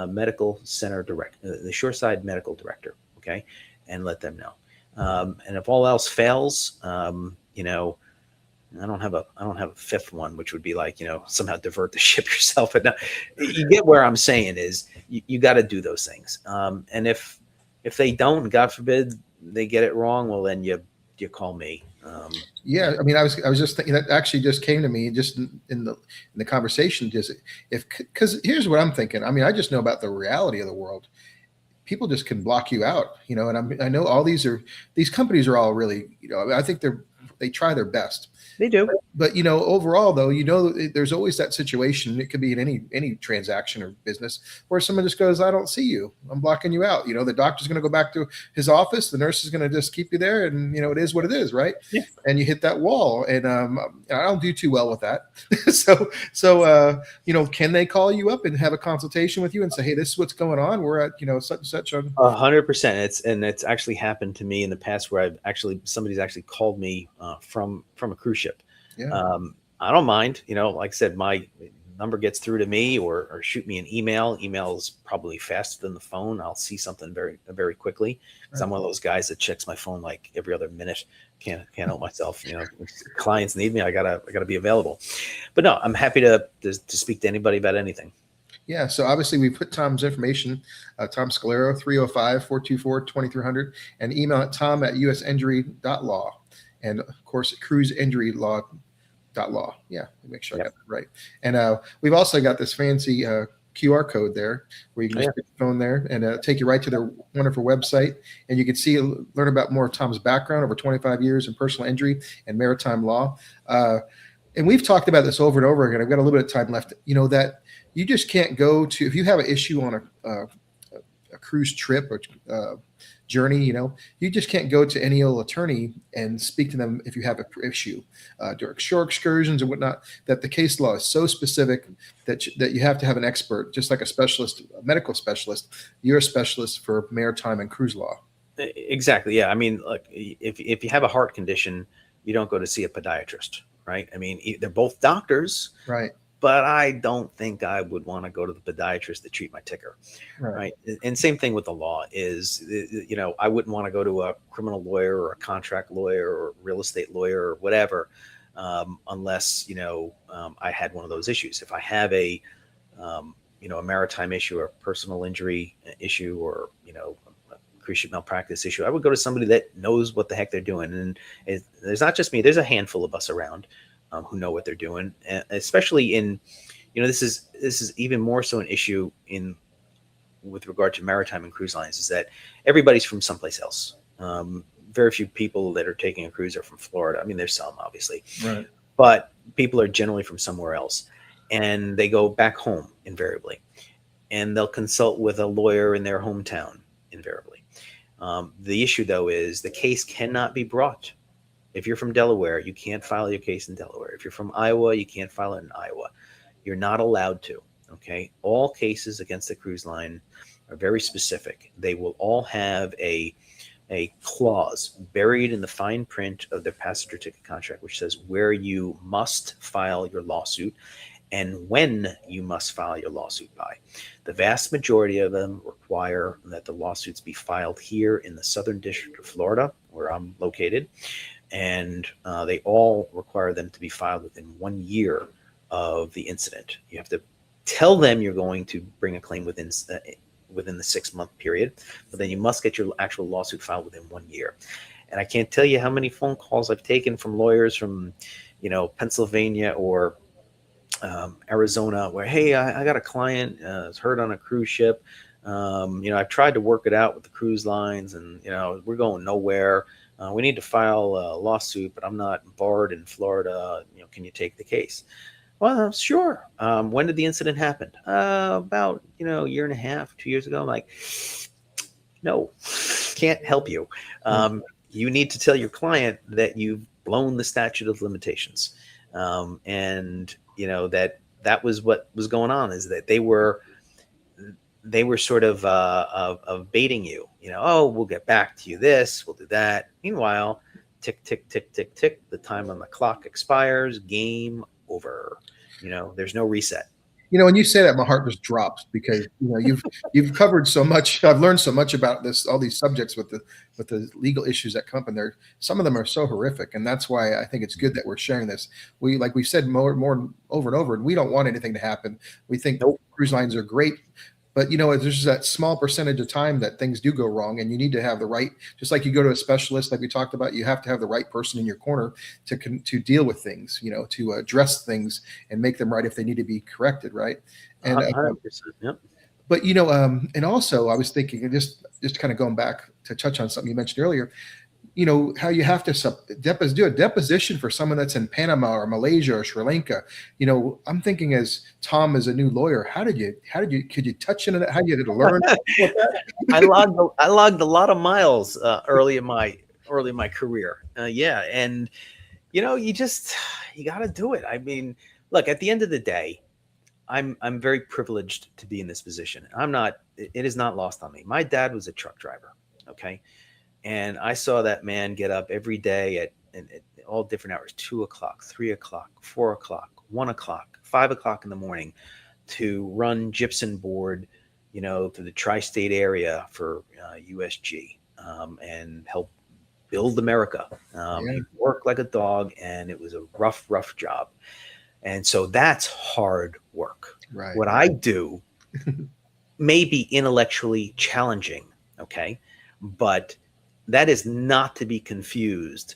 medical center director, the shoreside medical director, okay, and let them know. And if all else fails, I don't have a fifth one, which would be like, somehow divert the ship yourself. But no, you get where I'm saying is you got to do those things. And if If they don't, God forbid they get it wrong, well, then you call me. Yeah, I mean, I was just thinking that actually just came to me just in the conversation. Just if because here's what I'm thinking. I mean, I just know about the reality of the world. People just can block you out, and I know all these companies are all really, I think they try their best. They do. But overall though, there's always that situation. It could be in any transaction or business where someone just goes, I don't see you, I'm blocking you out. The doctor's going to go back to his office, the nurse is going to just keep you there, and it is what it is, right? Yeah. And you hit that wall, and I don't do too well with that. so can they call you up and have a consultation with you and say, hey, this is what's going on, we're at such and such on 100%. It's actually happened to me in the past where somebody's actually called me from a cruise ship. Yeah. I don't mind, like I said, my number gets through to me, or shoot me an email. Email is probably faster than the phone. I'll see something very, very quickly, because I'm one of those guys that checks my phone like every other minute. Can't help myself. If clients need me, I gotta be available. But no, I'm happy to speak to anybody about anything. Yeah, so obviously we put Tom's information, Tom Scalero, 305-424-2300, and email at tom@usinjury.law, and of course cruiseinjurylaw.law. Yeah, make sure I got that right. And we've also got this fancy QR code there where you can just put your phone there and take you right to their wonderful website, and you can learn about more of Tom's background, over 25 years in personal injury and maritime law. And we've talked about this over and over again. I've got a little bit of time left. That you just can't go to, if you have an issue on a cruise trip or journey, you just can't go to any old attorney and speak to them if you have an issue during shore excursions and whatnot. That the case law is so specific that you have to have an expert, just like a specialist, a medical specialist. You're a specialist for maritime and cruise law. Exactly. Yeah. I mean, look, if you have a heart condition, you don't go to see a podiatrist, right? I mean, they're both doctors, right? But I don't think I would want to go to the podiatrist to treat my ticker, right? And same thing with the law is, I wouldn't want to go to a criminal lawyer or a contract lawyer or real estate lawyer or whatever, unless, I had one of those issues. If I have a maritime issue or a personal injury issue or, a cruise ship malpractice issue, I would go to somebody that knows what the heck they're doing. And there's not just me, there's a handful of us around who know what they're doing, and especially in, this is even more so an issue with regard to maritime and cruise lines, is that everybody's from someplace else. Very few people that are taking a cruise are from Florida. I mean, there's some obviously, right, but people are generally from somewhere else, and they go back home invariably, and they'll consult with a lawyer in their hometown invariably. The issue though is the case cannot be brought. If you're from Delaware, you can't file your case in Delaware. If you're from Iowa, you can't file it in Iowa. You're not allowed to, okay? All cases against the cruise line are very specific. They will all have a clause buried in the fine print of their passenger ticket contract, which says where you must file your lawsuit and when you must file your lawsuit by. The vast majority of them require that the lawsuits be filed here in the Southern District of Florida, where I'm located. And they all require them to be filed within 1 year of the incident. You have to tell them you're going to bring a claim within the 6-month period, but then you must get your actual lawsuit filed within 1 year. And I can't tell you how many phone calls I've taken from lawyers from, Pennsylvania or Arizona, where, hey, I got a client is hurt on a cruise ship. I've tried to work it out with the cruise lines, and we're going nowhere. We need to file a lawsuit, but I'm not barred in Florida. Can you take the case? Well, sure. When did the incident happen? About, a year and a half, 2 years ago. I'm like, no, can't help you. You need to tell your client that you've blown the statute of limitations. And that was what was going on, is that they were sort of baiting you, oh, we'll get back to you this, we'll do that. Meanwhile, tick, tick, tick, tick, tick, the time on the clock expires, game over. There's no reset. When you say that, my heart just drops, because you've covered so much. I've learned so much about all these subjects with the legal issues that come, and some of them are so horrific, and that's why I think it's good that we're sharing this. Like we said more over and over, we don't want anything to happen. We think cruise lines are great But there's just that small percentage of time that things do go wrong, and you need to have the right. Just like you go to a specialist, like we talked about, you have to have the right person in your corner to deal with things, to address things and make them right if they need to be corrected, right? And 100%. Yep. but and also I was thinking, and just kind of going back to touch on something you mentioned earlier, how you have to do a deposition for someone that's in Panama or Malaysia or Sri Lanka. I'm thinking, as Tom, as a new lawyer, could you touch into that? How you had to learn? I logged a lot of miles early in my career. Yeah. And you got to do it. I mean, look, at the end of the day, I'm very privileged to be in this position. It is not lost on me. My dad was a truck driver. Okay. And I saw that man get up every day at all different hours, 2 o'clock, 3 o'clock, 4 o'clock, 1 o'clock, 5 o'clock in the morning to run gypsum board, through the tri-state area for USG and help build America. He worked like a dog, and it was a rough job. And so that's hard work. Right. What I do may be intellectually challenging, okay? But that is not to be confused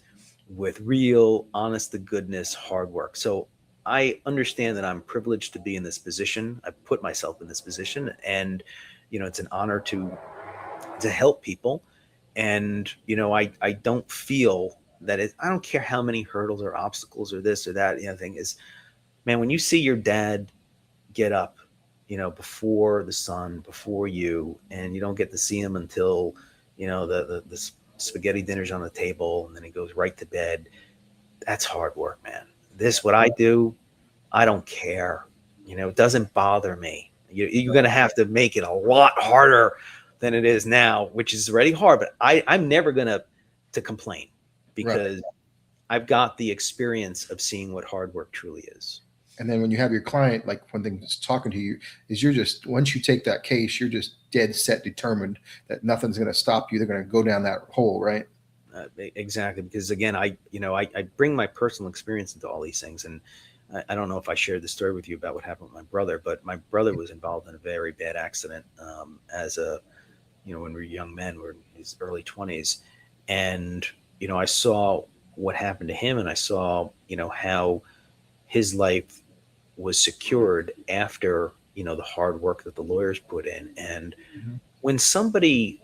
with real, honest to goodness, hard work. So I understand that I'm privileged to be in this position. I put myself in this position, and it's an honor to help people. And I don't feel that I don't care how many hurdles or obstacles or this or that. Thing is, man, when you see your dad get up, before the sun, before you, and you don't get to see him until the spaghetti dinner's on the table, and then he goes right to bed. That's hard work, man. What I do, I don't care. It doesn't bother me. You're going to have to make it a lot harder than it is now, which is already hard. But I'm never going to complain, because I've got the experience of seeing what hard work truly is. And then when you have your client, like, one thing that's talking to you is, once you take that case, you're just dead set determined that nothing's going to stop you. They're going to go down that hole, right? Exactly. Because again, I bring my personal experience into all these things. And I don't know if I shared the story with you about what happened with my brother, but my brother was involved in a very bad accident when we were young men, we're in his early 20s. And, I saw what happened to him, and I saw, how his life was secured after, the hard work that the lawyers put in. And when somebody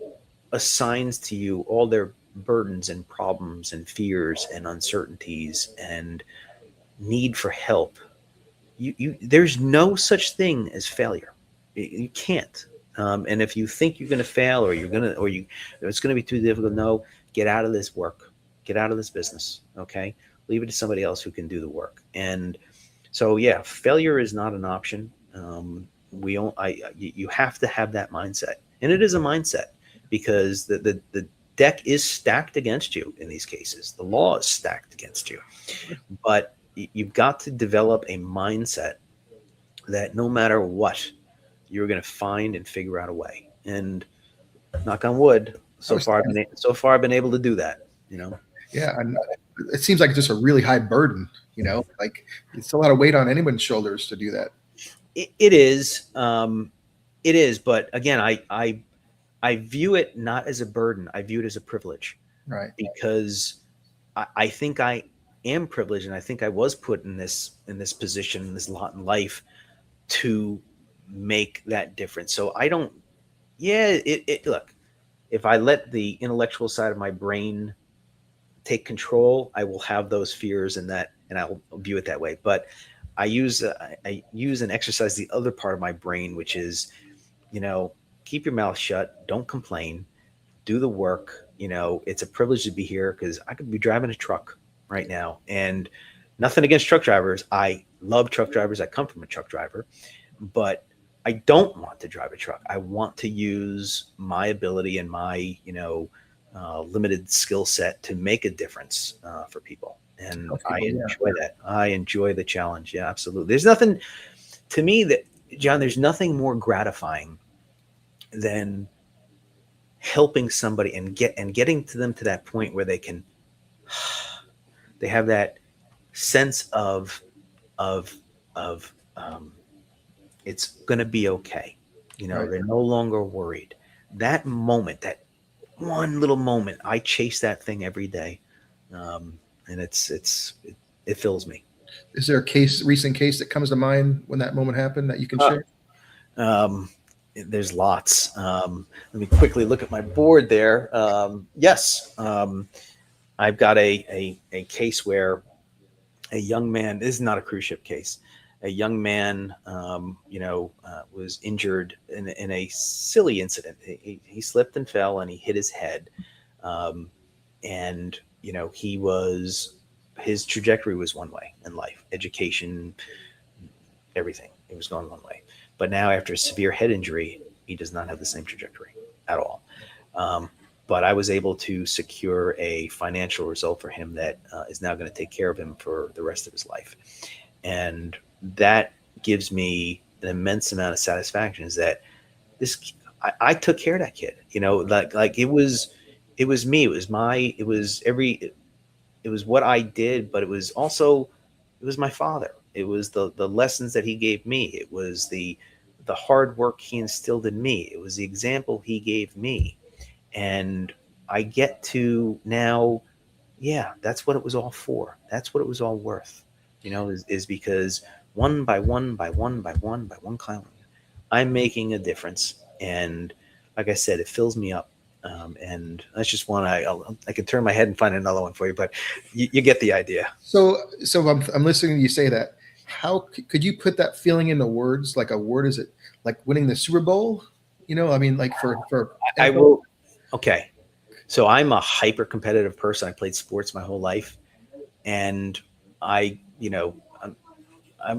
assigns to you all their burdens and problems and fears and uncertainties and need for help, there's no such thing as failure. You can't. And if you think you're going to fail, or it's going to be too difficult, no, get out of this work, get out of this business. Okay. Leave it to somebody else who can do the work. And so, yeah, failure is not an option. You have to have that mindset, and it is a mindset, because the deck is stacked against you in these cases. The law is stacked against you, but you've got to develop a mindset that no matter what, you're going to find and figure out a way. And knock on wood, so far I've been able to do that. Yeah, and it seems like it's just a really high burden. Like, it's a lot of weight on anyone's shoulders to do that. It is. It is. But again, I view it not as a burden. I view it as a privilege. Right. Because I think I am privileged, and I think I was put in this position, in this lot in life, to make that difference. So I don't. Yeah. Look, if I let the intellectual side of my brain take control, I will have those fears and I'll view it that way. But I use and exercise the other part of my brain, which is, keep your mouth shut, don't complain, do the work. It's a privilege to be here, because I could be driving a truck right now, and nothing against truck drivers. I love truck drivers. I come from a truck driver, but I don't want to drive a truck. I want to use my ability and my, limited skill set to make a difference for people. And I enjoy that. I enjoy the challenge. Yeah, absolutely. There's nothing to me there's nothing more gratifying than helping somebody and getting to them to that point where they have that sense of it's going to be okay. Right. They're no longer worried. That moment, that one little moment, I chase that thing every day. And it fills me. Is there a recent case that comes to mind when that moment happened that you can Uh, share? there's lots. Let me quickly look at my board there. Yes. I've got a case where a young man, this is not a cruise ship case, a young man, was injured in a silly incident. He slipped and fell and he hit his head. Um, and, his trajectory was one way in life, education, everything. It was going one way. But now, after a severe head injury, he does not have the same trajectory at all. But I was able to secure a financial result for him that is now going to take care of him for the rest of his life. And that gives me an immense amount of satisfaction, is that I took care of that kid, like it was me, it was what I did, but it was my father. It was the lessons that he gave me. It was the hard work he instilled in me. It was the example he gave me. And I get to now, yeah, that's what it was all for. That's what it was all worth, is because one by one client, I'm making a difference. And like I said, it fills me up. And that's just one. I can turn my head and find another one for you, but you get the idea. So I'm listening to you say that. How could you put that feeling into words? Like a word, is it like winning the Super Bowl? I mean, like for I will. Okay. So I'm a hyper competitive person. I played sports my whole life, and I'm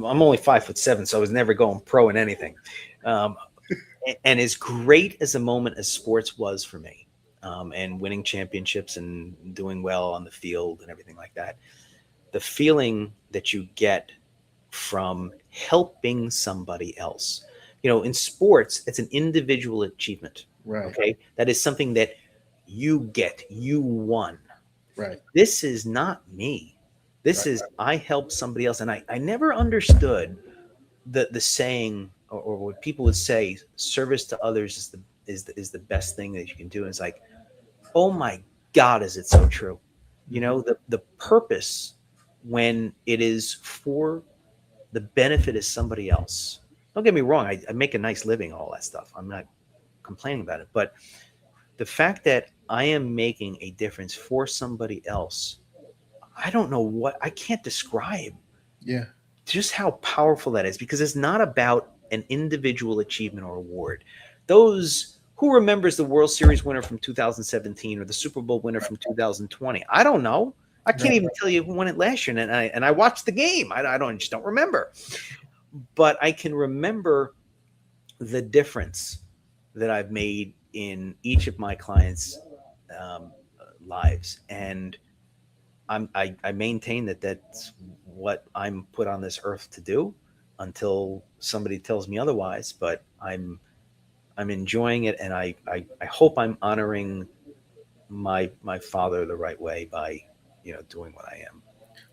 only 5'7", so I was never going pro in anything. And as great as a moment as sports was for me, and winning championships and doing well on the field and everything like that, the feeling that you get from helping somebody else, in sports, it's an individual achievement. Right. Okay. That is something that you won. Right. This is not me. This is, I helped somebody else. And I never understood the saying, or what people would say, service to others is the best thing that you can do. And it's like, oh my God, is it so true? The purpose, when it is for the benefit of somebody else. Don't get me wrong. I make a nice living, all that stuff. I'm not complaining about it, but the fact that I am making a difference for somebody else, I don't know I can't describe just how powerful that is, because it's not about an individual achievement or award. Who remembers the World Series winner from 2017 or the Super Bowl winner from 2020? I don't know. I can't even tell you who won it last year. And I watched the game. I just don't remember. But I can remember the difference that I've made in each of my clients' lives. And I maintain that that's what I'm put on this earth to do, until somebody tells me otherwise. But I'm enjoying it, and I hope I'm honoring my father the right way by doing what I am.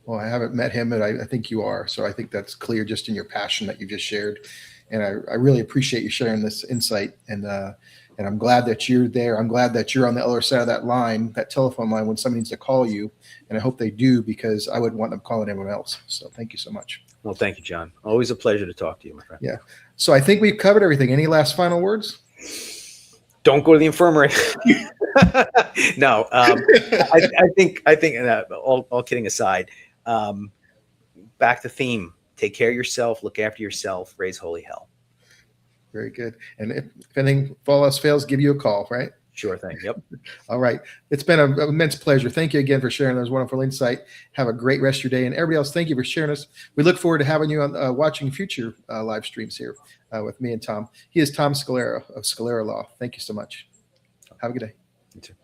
Well, I haven't met him, but I think you are. So I think that's clear just in your passion that you just shared. And I really appreciate you sharing this insight. And I'm glad that you're there. I'm glad that you're on the other side of that line, that telephone line, when somebody needs to call you. And I hope they do, because I wouldn't want them calling anyone else. So thank you so much. Well, thank you, John. Always a pleasure to talk to you, my friend. Yeah. So I think we've covered everything. Any last final words? Don't go to the infirmary. No, I think all kidding aside, back to theme. Take care of yourself, look after yourself, raise holy hell. Very good. And if anything, if all else fails, give you a call, right? Sure thing. Yep. All right. It's been an immense pleasure. Thank you again for sharing those wonderful insight. Have a great rest of your day. And everybody else, thank you for sharing us. We look forward to having you on watching future live streams here with me and Tom. He is Tom Scalera of Scalera Law. Thank you so much. Have a good day. You too.